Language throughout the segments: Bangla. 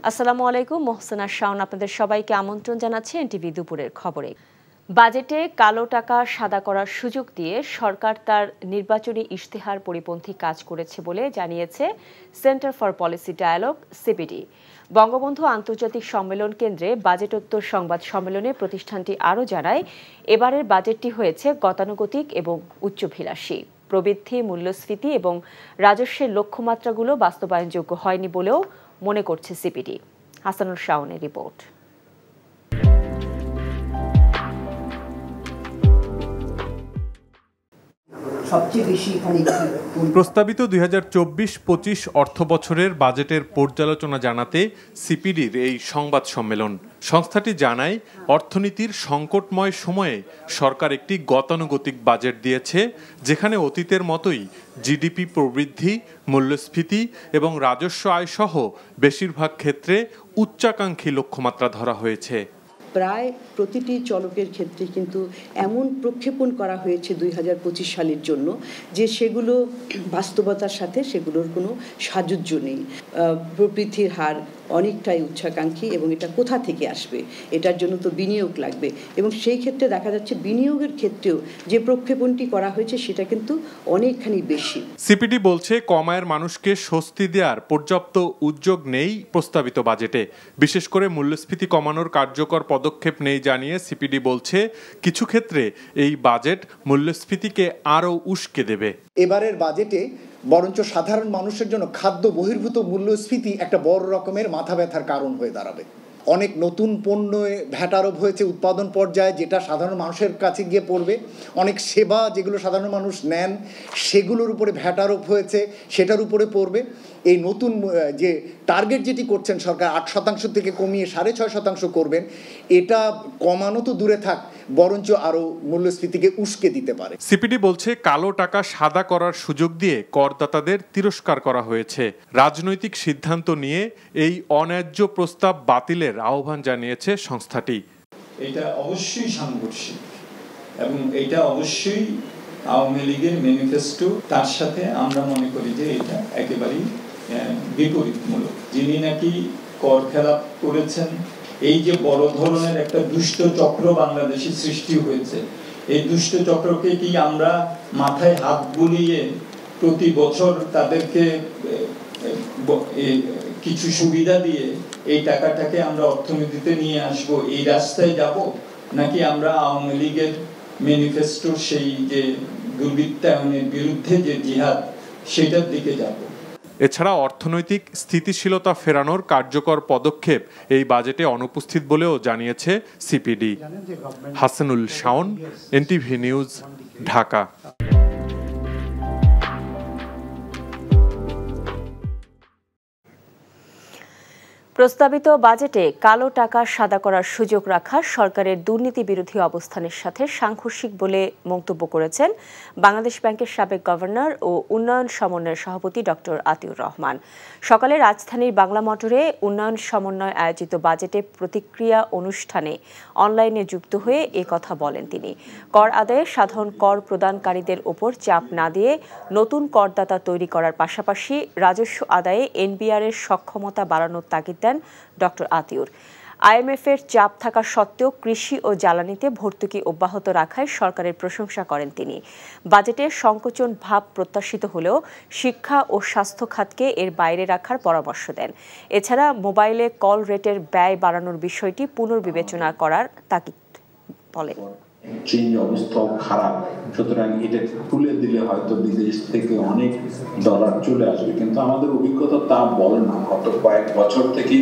আসসালামু আলাইকুম, মোহসেনা শাওন আপনাদের সবাইকে আমন্ত্রণ জানাচ্ছি এনটিভি দুপুরের খবরে। বাজেটে কালো টাকা সাদা করার সুযোগ দিয়ে সরকার তার নির্বাচনী ইশতেহার পরিপন্থী কাজ করেছে বলে জানিয়েছে centre for policy dialogue CPD. Bangabandhu আন্তর্জাতিক সম্মেলন কেন্দ্রে বাজেটোত্তর সংবাদ সম্মেলনে প্রতিষ্ঠানটি আরও জানায়, এবারের বাজেটটি হয়েছে গতানুগতিক এবং উচ্চাভিলাষী। প্রবৃদ্ধি, মূল্যস্ফীতি এবং রাজস্বের লক্ষ্যমাত্রাগুলো বাস্তবায়নযোগ্য হয়নি বলেও মনে করছে সিপিডি। হাসানুল শাওনের রিপোর্ট। প্রস্তাবিত ২০২৪-২৫ অর্থবছরের বাজেটের পর্যালোচনা জানাতে সিপিডির এই সংবাদ সম্মেলন। সংস্থাটি জানায়, অর্থনীতির সংকটময় সময়ে সরকার একটি গতানুগতিক বাজেট দিয়েছে, যেখানে অতীতের মতোই জিডিপি প্রবৃদ্ধি, মূল্যস্ফীতি এবং রাজস্ব আয় সহ বেশিরভাগ ক্ষেত্রে উচ্চাকাঙ্ক্ষী লক্ষ্যমাত্রা ধরা হয়েছে। প্রায় প্রতিটি চলকের ক্ষেত্রে কিন্তু এমন প্রক্ষেপণ করা হয়েছে ২০২৫ সালের জন্য যে সেগুলো বাস্তবতার সাথে সেগুলোর কোনো সাযুজ্য নেই। প্রবৃদ্ধির হার অনেকটাই উচ্চাকাঙ্ক্ষী এবং এটা কোথা থেকে আসবে, এটার জন্য তো বিনিয়োগ লাগবে এবং সেই ক্ষেত্রে দেখা যাচ্ছে বিনিয়োগের ক্ষেত্রেও যে প্রক্ষেপণটি করা হয়েছে সেটা কিন্তু অনেকখানি বেশি। সিপিডি বলছে, কম আয়ের মানুষকে স্বস্তি দেওয়ার পর্যাপ্ত উদ্যোগ নেই প্রস্তাবিত বাজেটে। বিশেষ করে মূল্যস্ফীতি কমানোর কার্যকর পদক্ষেপ নেই জানিয়ে সিপিডি বলছে, কিছু ক্ষেত্রে এই বাজেট মূল্যস্ফীতিকে আরও উস্কে দেবে। এবারের বাজেটে বরঞ্চ সাধারণ মানুষের জন্য খাদ্য বহির্ভূত মূল্যস্ফীতি একটা বড় রকমের মাথা ব্যথার কারণ হয়ে দাঁড়াবে। অনেক নতুন পণ্য ভ্যাট আরোপ হয়েছে উৎপাদন পর্যায়ে, যেটা সাধারণ মানুষের কাছে গিয়ে পড়বে। অনেক সেবা যেগুলো সাধারণ মানুষ নেন সেগুলোর উপরে ভ্যাট আরোপ হয়েছে, সেটার উপরে পড়বে। এই নতুন যে টার্গেট যেটি করছেন সরকার ৮% থেকে কমিয়ে ৬.৫% করবেন, এটা কমানো তো দূরে থাক, বরঞ্চ আরও মূল্যস্ফীতিকে উস্কে দিতে পারে। সিপিডি বলছে, কালো টাকা সাদা করার সুযোগ দিয়ে করদাতাদের তিরস্কার করা হয়েছে। রাজনৈতিক সিদ্ধান্ত নিয়ে এই অন্যায্য প্রস্তাব বাতিলের আহ্বান জানিয়েছে সংস্থাটি। এটা অবশ্যই সাংঘর্ষিক এবং এটা অবশ্যই আওয়ামী লীগের ম্যানিফেস্টো, তার সাথে আমরা মনে করি যে এটা একেবারেই বিপরীতমূলক। যিনি নাকি কর খেলাপ করেছেন, এই যে বড় ধরনের একটা দুষ্ট চক্র বাংলাদেশে সৃষ্টি হয়েছে, এই দুষ্ট চক্রকে কি আমরা মাথায় হাত বুলিয়ে প্রতি বছর তাদেরকে কিছু সুবিধা দিয়ে এই টাকাটাকে আমরা অর্থনীতিতে নিয়ে আসব, এই রাস্তায় যাব, নাকি আমরা আওয়ামী লীগের ম্যানিফেস্টোর সেই যে দুর্বৃত্তায়নের বিরুদ্ধে যে জিহাদ সেটার দিকে যাব? এছাড়া অর্থনৈতিক স্থিতিশীলতা ফেরানোর কার্যকর পদক্ষেপ এই বাজেটে অনুপস্থিত বলেও জানিয়েছে CPD. Hasanul Shaon, NTV news, Dhaka. প্রস্তাবিত বাজেটে কালো টাকা সাদা করার সুযোগ রাখা সরকারের দুর্নীতি বিরোধী অবস্থানের সাথে সাংঘর্ষিক বলে মন্তব্য করেছেন বাংলাদেশ ব্যাংকের সাবেক গভর্নর ও উন্নয়ন সমন্বয়ের সভাপতি ডক্টর আতিউর রহমান। সকালে রাজধানীর বাংলা মোটরে উন্নয়ন সমন্বয় আয়োজিত বাজেটে প্রতিক্রিয়া অনুষ্ঠানে অনলাইনে যুক্ত হয়ে কথা বলেন তিনি। কর আদায়ে সাধারণ কর প্রদানকারীদের ওপর চাপ না দিয়ে নতুন করদাতা তৈরি করার পাশাপাশি রাজস্ব আদায়ে এনবিআর-এর সক্ষমতা বাড়ানোর তাগিদ ডক্টর আতিউর। আইএমএফ-এর চাপ থাকা সত্ত্বেও কৃষি ও জ্বালানিতে ভর্তুকি অব্যাহত রাখায় সরকারের প্রশংসা করেন তিনি। বাজেটে সংকোচন ভাব প্রত্যাশিত হলেও শিক্ষা ও স্বাস্থ্য খাতকে এর বাইরে রাখার পরামর্শ দেন। এছাড়া মোবাইলে কল রেটের ব্যয় বাড়ানোর বিষয়টি পুনর্বিবেচনা করার তাগিদ বলেন। চেঞ্জ অবস্থাও খারাপ, সুতরাং এটা তুলে দিলে হয়তো বিদেশ থেকে অনেক ডলার চলে আসবে, কিন্তু আমাদের অভিজ্ঞতা তা বলে না। গত কয়েক বছর থেকে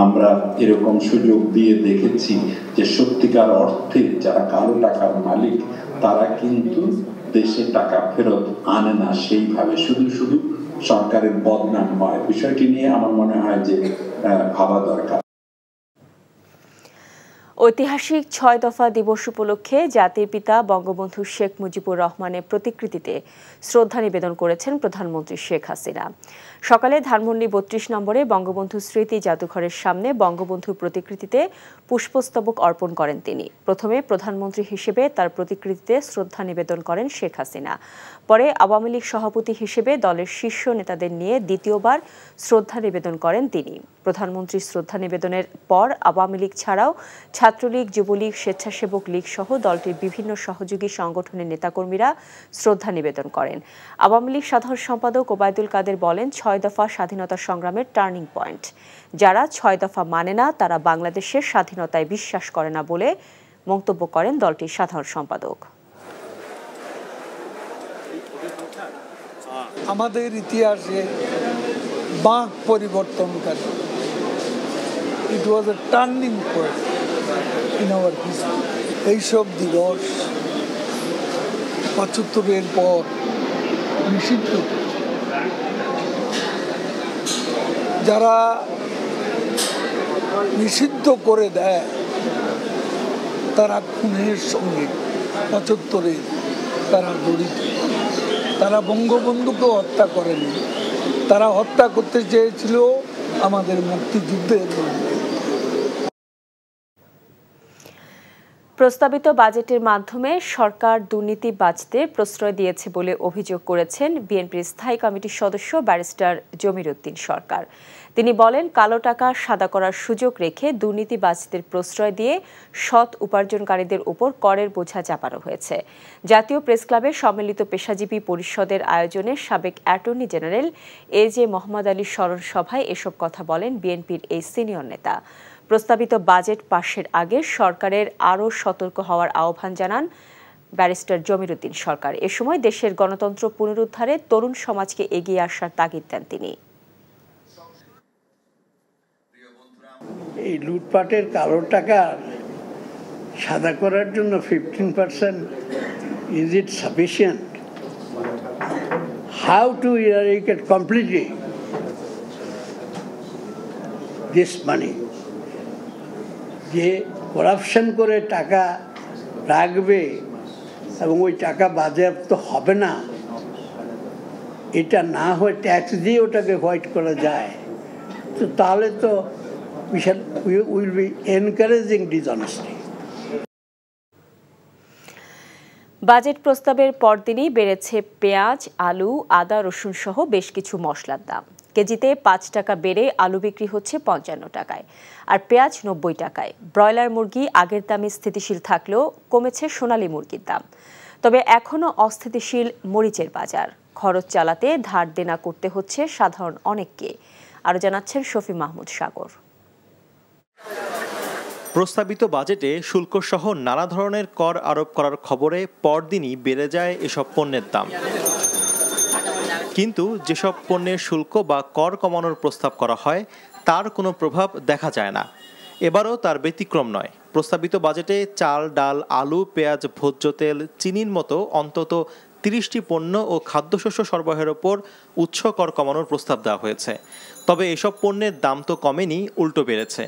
আমরা এরকম সুযোগ দিয়ে দেখেছি যে সত্যিকার অর্থে যারা কালো টাকার মালিক তারা কিন্তু দেশে টাকা ফেরত আনে না সেইভাবে, শুধু শুধু সরকারের বদনাম হয়। বিষয়টি নিয়ে আমার মনে হয় যে ভাবা দরকার। ঐতিহাসিক ৬ দফা দিবস উপলক্ষে জাতির পিতা বঙ্গবন্ধু শেখ মুজিবুর রহমানের প্রতিকৃতিতে শ্রদ্ধা নিবেদন করেছেন প্রধানমন্ত্রী শেখ হাসিনা। সকালে ধানমন্ডি ৩২ নম্বরে বঙ্গবন্ধু স্মৃতি জাদুঘরের সামনে বঙ্গবন্ধুর প্রতিকৃতিতে পুষ্পস্তবক অর্পণ করেন তিনি। প্রথমে প্রধানমন্ত্রী হিসেবে তার প্রতিকৃতিতে শ্রদ্ধা নিবেদন করেন শেখ হাসিনা। পরে আওয়ামী লীগ সভাপতি হিসেবে দলের শীর্ষ নেতাদের নিয়ে দ্বিতীয়বার শ্রদ্ধা নিবেদন করেন তিনি। প্রধানমন্ত্রীর শ্রদ্ধা নিবেদনের পর আওয়ামী লীগ ছাড়াও ছাত্রলীগ, যুবলীগ, স্বেচ্ছাসেবক লীগ সহ দলটির বিভিন্ন সহযোগী সংগঠনের নেতাকর্মীরা শ্রদ্ধা নিবেদন করেন। আওয়ামী লীগ সাধারণ সম্পাদক ওবায়দুল কাদের বলেন, ৬ দফা স্বাধীনতা সংগ্রামের টার্নিং পয়েন্ট। যারা ৬ দফা মানে না তারা বাংলাদেশের স্বাধীনতায় বিশ্বাস করে না বলে মন্তব্য করেন দলটির সাধারণ সম্পাদক। আমাদের ইতিহাসে বাঁক পরিবর্তনকারী, it was a turning point in our history. এইসব দিবস ৭৫-এর পর নিষিদ্ধ। যারা নিষিদ্ধ করে দেয় তারা খুনের সঙ্গে ৭৫-এ তারা জড়িত। তারা বঙ্গবন্ধুকে হত্যা করেনি, তারা হত্যা করতে চেয়েছিল আমাদের মুক্তিযুদ্ধের। প্রস্তাবিত বাজেটের মাধ্যমে সরকার দুর্নীতি বাঁচতে প্রশ্রয় দিয়েছে বলে অভিযোগ করেছেন বিএনপির স্থায়ী কমিটির সদস্য ব্যারিস্টার জমির উদ্দিন সরকার। তিনি বলেন, কালো টাকা সাদা করার সুযোগ রেখে দুর্নীতিবাজদের প্রশ্রয় দিয়ে সৎ উপার্জনকারীদের উপর করের বোঝা চাপানো হয়েছে। জাতীয় প্রেসক্লাবে সম্মিলিত পেশাজীবী পরিষদের আয়োজনে সাবেক অ্যাটর্নি জেনারেল এজে মোহাম্মদ আলীর স্মরণ সভায় এসব কথা বলেন বিএনপির এই সিনিয়র নেতা। প্রস্তাবিত বাজেট পাশের আগে সরকারের আরও সতর্ক হওয়ার আহ্বান জানান ব্যারিস্টার জমির উদ্দিন সরকার। এ সময় দেশের গণতন্ত্র পুনরুদ্ধারে তরুণ সমাজকে এগিয়ে আসার তাগিদ দেন তিনি। এই লুটপাটের কালো টাকা সাদা করার জন্য 15%, is it sufficient? How to eradicate completely this money? যে করাপশন করে টাকা রাখবে এবং ওই টাকা বাজেয়াপ্ত হবে না, এটা না হয় ট্যাক্স দিয়ে ওটাকে হোয়াইট করা যায়, তো তাহলে তো we will be encouraging dishonesty. Budget প্রস্তাবের পরদিনই বেড়েছে পেঁয়াজ, আলু, আদা, রসুন সহ বেশ কিছু মশলার দাম। কেজিতে ৫ টাকা বেড়ে আলু বিক্রি হচ্ছে ৫৫ টাকায়, আর পেঁয়াজ ৯০ টাকায়। ব্রয়লার মুরগি আগের দামে স্থিতিশীল থাকলেও কমেছে সোনালী মুরগির দাম। তবে এখনও অস্থিতিশীল মরিচের বাজার। খরচ চালাতে ধার দেনা করতে হচ্ছে সাধারণ অনেককে। আরও জানাচ্ছেন শফি মাহমুদ সাগর। প্রস্তাবিত বাজেটে শুল্কসহ নানা ধরনের কর আরোপ করার খবরে পরদিনই বেড়ে যায় এসব পণ্যের দাম। কিন্তু যেসব পণ্যের শুল্ক বা কর কমানোর প্রস্তাব করা হয় তার কোনো প্রভাব দেখা যায় না। এবারও তার ব্যতিক্রম নয়। প্রস্তাবিত বাজেটে চাল, ডাল, আলু, পেঁয়াজ, ভোজ্য তেল, চিনির মতো অন্তত ৩০টি পণ্য ও খাদ্যশস্য সরবরাহের ওপর উচ্চ কর কমানোর প্রস্তাব দেওয়া হয়েছে। তবে এসব পণ্যের দাম তো কমেনি, উল্টো বেড়েছে।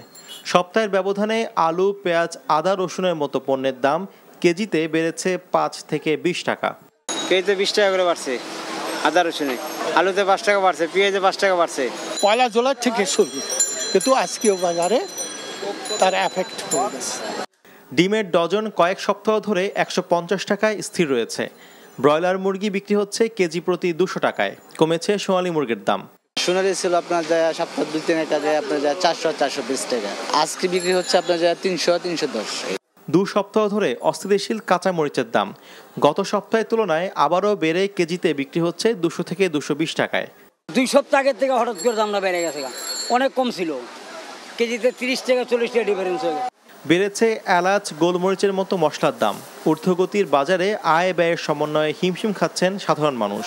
সপ্তাহের ব্যবধানে আলু, পেঁয়াজ, আদা, রসুনের মতো পণ্যের দাম কেজিতে বেড়েছে ৫ থেকে ২০ টাকা। কেজিতে ২০ টাকা করে বাড়ছে আদা রসুনে, আলুতে ৫ টাকা বাড়ছে, পেঁয়াজে ৫ টাকা বাড়ছে। পয়লা জুলাই থেকে শুরু, কিন্তু আজকেও বাজারে তার এফেক্ট হয়ে গেছে। ডিমের ডজন কয়েক সপ্তাহ ধরে ১৫০ টাকায় স্থির রয়েছে। ব্রয়লার মুরগি বিক্রি হচ্ছে কেজি প্রতি ২০০ টাকায়। কমেছে সোনালী মুরগির দাম। সোনালী ছিল আপনার যায় সপ্তাহ ২-৩ টাকা, আপনার যায় ৪০০-৪২০ টাকা। আজকে বিক্রি হচ্ছে আপনার যায় ৩০০-৩১০। ২ সপ্তাহ ধরে অস্থিতিশীল কাঁচা মরিচের দাম গত সপ্তাহের তুলনায় আবারও বেড়ে কেজিতে বিক্রি হচ্ছে ২০০ থেকে ২২০ টাকায়। ২ সপ্তাহ আগের থেকে হঠাৎ করে দামটা বেড়ে গেছে, অনেক কম ছিল, কেজিতে ৩০ থেকে ৪০ টাকা ডিফারেন্স হয়ে গেছে। বেড়েছে এলাচ, গোলমরিচের মতো মশলার দাম। ঊর্ধ্বগতির বাজারে আয় ব্যয়ের সমন্বয়ে হিমশিম খাচ্ছেন সাধারণ মানুষ।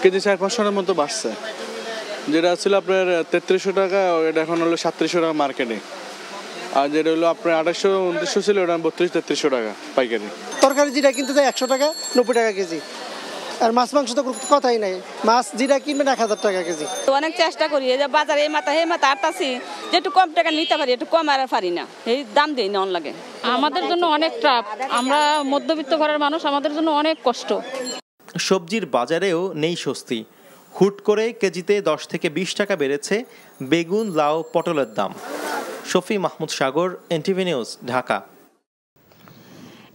কেজি ৪-৫০০ টাকার মতো বাড়ছে, যেটা ছিল আপনার ৩৩০০ টাকা, এটা এখন হলো ৩৭০০ টাকা মার্কেটে। আর যেটা হলো আপনার ২৮০০-২৯০০ ছিল, ওটা ৩২-৩৩০০ টাকা পাইকারি। তরকারি যেটা কিনতে যায় ১০০ টাকা, ৯০ টাকা কেজি। আর মাছ মাংস তো কথাই নাই, মাছ যেটা কিনবেন ১০০০ টাকা কেজি। অনেক চেষ্টা করি যে বাজারে এই মাথা আটতাছি যে একটু কম টাকা নিতে পারি, একটু কম আর পারি না, এই দাম দিই না লাগে। আমাদের জন্য অনেক ট্রাপ, আমরা মধ্যবিত্ত ঘরের মানুষ, আমাদের জন্য অনেক কষ্ট। সবজির বাজারেও নেই স্বস্তি। হুট করে কেজিতে ১০ থেকে ২০ টাকা বেড়েছে বেগুন, লাউ, পটলের দাম। Shafi Mahmud Sagar, NTV news, Dhaka.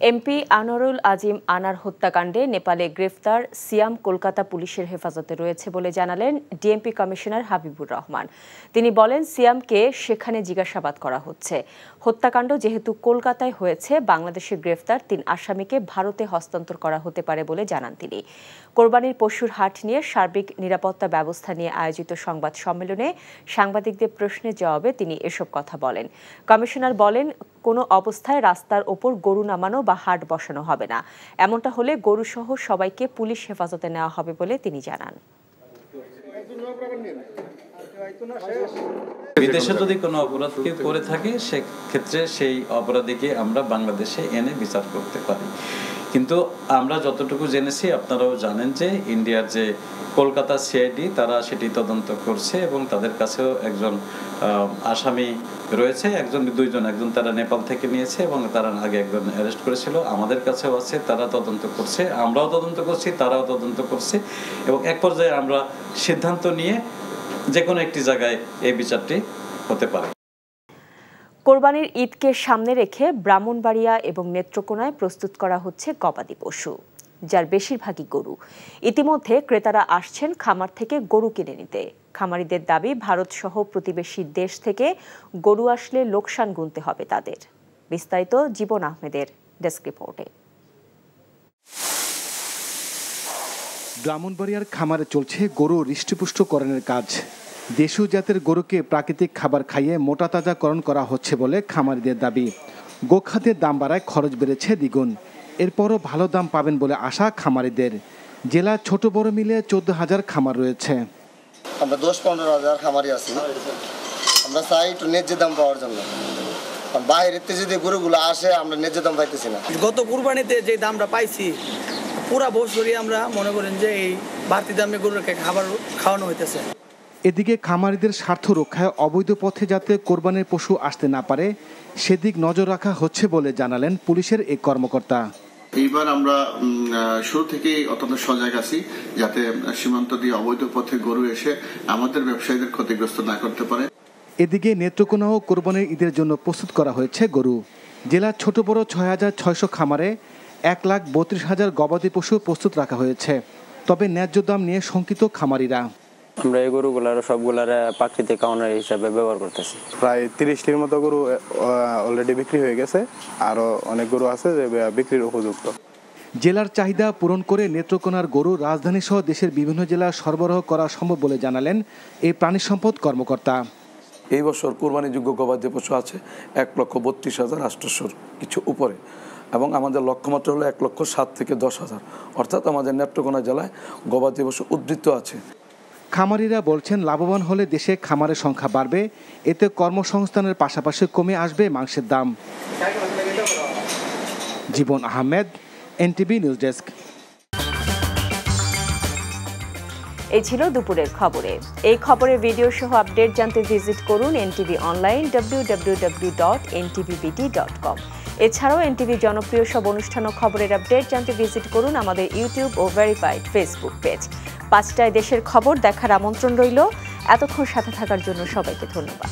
MP Anwarul Azim Anar হত্যাকাণ্ডে নেপালে গ্রেফতার সিয়াম কলকাতা পুলিশের হেফাজতে রয়েছে বলে জানালেন ডিএমপি কমিশনার হাবিবুর রহমান। তিনি বলেন, সিয়ামকে সেখানে জিজ্ঞাসাবাদ করা হচ্ছে। হত্যাকাণ্ড যেহেতু কলকাতায় হয়েছে, বাংলাদেশে গ্রেফতার 3 আসামিকে ভারতে হস্তান্তর করা হতে পারে বলে জানান তিনি। কোরবানির পশুর হাট নিয়ে সার্বিক নিরাপত্তা ব্যবস্থা নিয়ে আয়োজিত সংবাদ সম্মেলনে সাংবাদিকদের প্রশ্নের জবাবে তিনি এসব কথা বলেন। কমিশনার বলেন, কোনো অবস্থায় রাস্তার ওপর গরু নামানো বা হাট বসানো হবে না। এমনটা হলে গরুসহ সবাইকে পুলিশ হেফাজতে নেওয়া হবে বলে তিনি জানান। বিদেশে যদি কোনো অপরাধ কেউ করে থাকে, সেক্ষেত্রে সেই অপরাধীকে আমরা বাংলাদেশে এনে বিচার করতে পারি। কিন্তু আমরা যতটুকু জেনেছি, আপনারাও জানেন যে ইন্ডিয়ার যে কলকাতা সিআইডি তারা সেটি তদন্ত করছে এবং তাদের কাছেও একজন আসামি রয়েছে, দুইজন, একজন তারা নেপাল থেকে নিয়েছে এবং তারা আগে একজন অ্যারেস্ট করেছিল। আমাদের কাছেও আছে, তারা তদন্ত করছে, আমরাও তদন্ত করছি, তারাও তদন্ত করছে এবং এক পর্যায়ে আমরা সিদ্ধান্ত নিয়ে যে কোনো একটি জায়গায় এই বিচারটি হতে পারে। কোরবানির ঈদকে সামনে রেখে ব্রাহ্মণবাড়িয়া এবং নেত্রকোনায় প্রস্তুত করা হচ্ছে গবাদি পশু, যার বেশিরভাগই গরু। ইতিমধ্যে ক্রেতারা আসছেন খামার থেকে গরু কিনে নিতে। খামারিদের দাবি, ভারত সহ প্রতিবেশী দেশ থেকে গরু আসলে লোকসান গুনতে হবে তাদের। বিস্তারিত জীবন আহমেদের ডেস্ক রিপোর্টে। ব্রাহ্মণবাড়িয়ার খামারে চলছে গরু হৃষ্টপুষ্টকরণের কাজ। দেশীয় জাতের গরুকে প্রাকৃতিক খাবার খাইয়ে মোটা তাজাকরণ করা হচ্ছে বলে খামারিদের দাবি। গোখাদ্যের দাম বাড়ায় খরচ বেড়েছে দ্বিগুণ। এরপরও ভালো দাম পাবেন বলে আশা খামারিদের। জেলা ছোট বড় মিলে 14,000 খামার রয়েছে। আমরা 10-15,000 খামারি আছি। আমরা চাই একটু ন্যায্য দাম পাওয়ার জন্য। বাইরের থেকে যদি গরুগুলো আসে, আমরা ন্যায্য দাম পাইতেছি না। গত কুরবানিতে যে দামটা পাইছি, পুরা বছরই আমরা মনে করেন যে এই বাড়তি দামে গরুকে খাবার খাওয়ানো হইতেছে। এদিকে খামারিদের স্বার্থ রক্ষায় অবৈধ পথে যাতে কোরবানির পশু আসতে না পারে, সেদিক নজর রাখা হচ্ছে বলে জানালেন পুলিশের এক কর্মকর্তা। এইবার আমরা শুরু থেকেই অত্যন্ত সজাগ আছি, যাতে সীমান্ত দিয়ে অবৈধ পথে গরু এসে আমাদের ব্যবসায়ীদের ক্ষতিগ্রস্ত না করতে পারে। এদিকে নেত্রকোনাও কোরবানির ঈদের জন্য প্রস্তুত করা হয়েছে গরু। জেলার ছোট বড় 6,600 খামারে 1,32,000 গবাদি পশু প্রস্তুত রাখা হয়েছে। তবে ন্যায্য দাম নিয়ে শঙ্কিত খামারিরা। আমরা এই গরুগুলার সবগুলার প্রাকৃতিক খাওয়ানোর হিসাবে ব্যবহার করতেছি। প্রায় 30টির মতো গরু অলরেডি বিক্রি হয়ে গেছে, আরও অনেক গরু আছে যে বিক্রির উপযুক্ত। জেলার চাহিদা পূরণ করে নেত্রকোনার গরু রাজধানী সহ দেশের বিভিন্ন জেলা সরবরাহ করা সম্ভব বলে জানালেন এই প্রাণী সম্পদ কর্মকর্তা। এই বছর কোরবানিযোগ্য গবাদি পশু আছে 1,32,800 কিছু উপরে, এবং আমাদের লক্ষ্যমাত্রা হলো 1,07,000 থেকে 10,000, অর্থাৎ আমাদের নেত্রকোনা জেলায় গবাদি পশু উদ্ধৃত আছে। খামারিরা বলছেন, লাভবান হলে দেশে খামারের সংখ্যা বাড়বে, এতে কর্মসংস্থানের পাশাপাশি কমে আসবে মাংসের দাম। জীবন আহমেদ, এনটিভি নিউজ ডেস্ক। এই ছিল দুপুরের খবরে। এই খবরের ভিডিও সহ আপডেট জানতে ভিজিট করুন এনটিভি অনলাইন www.ntvbt.com। এছাড়াও এনটিভি জনপ্রিয় সব অনুষ্ঠান ও খবরের আপডেট জানতে ভিজিট করুন আমাদের ইউটিউব ও ভেরিফাইড ফেসবুক পেজ। 5টায় দেশের খবর দেখার আমন্ত্রণ রইল। এতক্ষণ সাথে থাকার জন্য সবাইকে ধন্যবাদ।